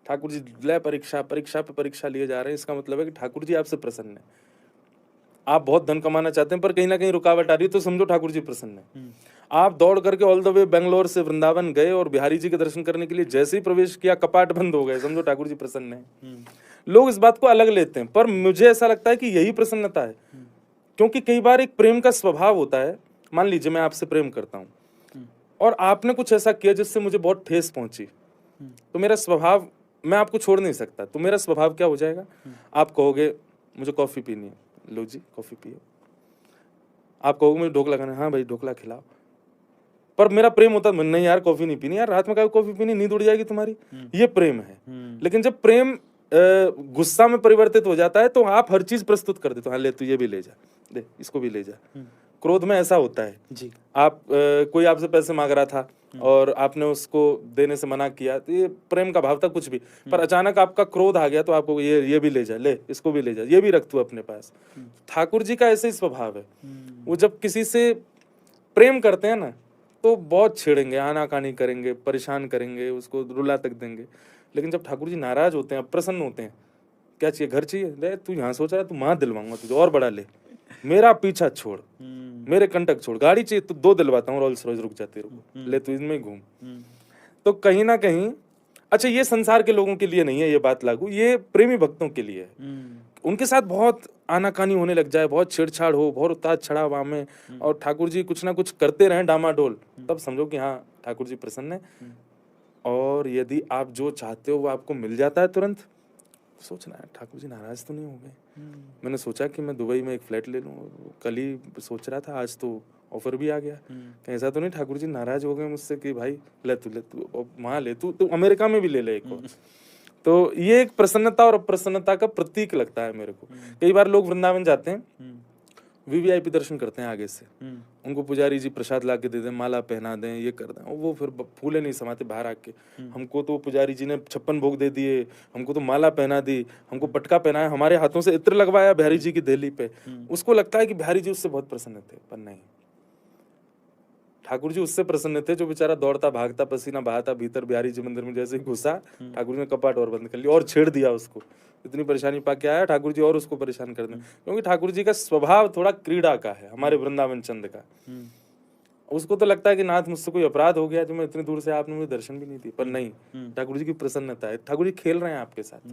ठाकुर जी लय परीक्षा परीक्षा पे परीक्षा लिए जा रहे हैं, इसका मतलब है कि ठाकुर जी आपसे प्रसन्न है। आप बहुत धन कमाना चाहते हैं पर कहीं ना कहीं रुकावट आ रही है, तो समझो ठाकुर जी प्रसन्न है। आप दौड़ करके ऑल द वे बेंगलोर से वृंदावन गए और बिहारी जी के दर्शन करने के लिए जैसे ही प्रवेश किया कपाट बंद हो गए, समझो ठाकुर जी प्रसन्न है। लोग इस बात को अलग लेते हैं, पर मुझे ऐसा लगता है कि यही प्रसन्नता है। क्योंकि कई बार एक प्रेम का स्वभाव होता है, मान लीजिए मैं आपसे प्रेम करता हूं और आपने कुछ ऐसा किया जिससे मुझे बहुत ठेस पहुंची, तो मेरा स्वभाव, मैं आपको छोड़ नहीं सकता, तो मेरा स्वभाव क्या हो जाएगा, आप कहोगे मुझे कॉफी पीनी है, लो जी कॉफी पियो। आप कहोगे मुझे ढोकला खाना है, हाँ भाई ढोकला खिलाओ। पर मेरा प्रेम होता है नहीं यार कॉफी नहीं पीनी, यार रात में कॉफी पीनी नींद उड़ जाएगी तुम्हारी, ये प्रेम है। लेकिन जब प्रेम गुस्सा में परिवर्तित हो जाता है तो आप हर चीज प्रस्तुत कर देते हो, हाँ ले तू ये भी ले जा, दे इसको भी ले जा। क्रोध में ऐसा होता है जी, आप कोई आपसे पैसे मांग रहा था और आपने उसको देने से मना किया, तो ये प्रेम का भाव था कुछ भी, पर अचानक आपका क्रोध आ गया तो आपको ये भी ले जा, ले इसको भी ले जा, ये भी रख तू अपने पास। ठाकुर जी का ऐसे ही स्वभाव है, वो जब किसी से प्रेम करते हैं ना तो बहुत छेड़ेंगे, आनाकानी करेंगे, परेशान करेंगे, उसको रुला तक देंगे। लेकिन जब ठाकुर जी नाराज होते हैं, अप्रसन्न होते हैं, क्या चाहिए, घर चाहिए, ले तू यहाँ सोच रहा है, तू वहां दिलवाऊंगा तुझे और बड़ा ले, मेरा पीछा छोड़, मेरे कंटक छोड़, गाड़ी चाहिए तो 2 दिलवाता हूँ, रोल्स रॉयस रुक जाते रुको, ले तू इनमें घूम। तो कहीं ना कहीं, अच्छा ये संसार के लोगों के लिए नहीं है ये बात लागू, ये प्रेमी भक्तों के लिए है। उनके साथ बहुत आनाकानी होने लग जाए, बहुत छेड़छाड़ हो, बहुत उतार चढ़ाव में, और ठाकुर जी कुछ ना कुछ करते रहें डामाडोल, तब समझो कि हाँ ठाकुर जी प्रसन्न है। और यदि आप जो चाहते हो वो आपको मिल जाता है तुरंत, सोचना है ठाकुर जी नाराज तो नहीं हो गए। मैंने सोचा कि मैं दुबई में एक फ्लैट ले लूं, कल ही सोच रहा था, आज तो ऑफर भी आ गया। कहीं ऐसा तो नहीं ठाकुर जी नाराज हो गए मुझसे कि भाई ले तू वहां ले, तू अमेरिका में भी ले ले एक और। तो ये एक प्रसन्नता और अप्रसन्नता का प्रतीक लगता है मेरे को। कई बार लोग वृंदावन जाते हैं, वीवीआईपी दर्शन करते हैं आगे से, उनको पुजारी जी प्रसाद ला के दे दें, माला पहना दें, ये कर दें, वो फिर फूले नहीं समाते बाहर आके, हमको तो पुजारी जी ने 56 भोग दे दिए, हमको तो माला पहना दी, हमको पटका पहनाया, हमारे हाथों से इत्र लगवाया बिहारी जी की देहली पे। उसको लगता है कि बिहारी जी उससे बहुत प्रसन्न थे, पर नहीं, ठाकुर जी उससे प्रसन्न थे जो बेचारा दौड़ता भागता पसीना बहाता भीतर बिहारी जी मंदिर में जैसे ही घुसा, ठाकुर जी ने कपाट और बंद कर लिया और छेड़ दिया उसको। इतनी परेशानी पा के आया ठाकुर जी और उसको परेशान कर दें, क्योंकि ठाकुर जी का स्वभाव थोड़ा क्रीड़ा का है, हमारे वृंदावन चंद का। उसको तो लगता है कि नाथ मुझसे कोई अपराध हो गया जो मैं इतनी दूर से आपने मुझे दर्शन भी नहीं दी, पर नहीं, ठाकुर जी की प्रसन्नता है, ठाकुर जी खेल रहे हैं आपके साथ।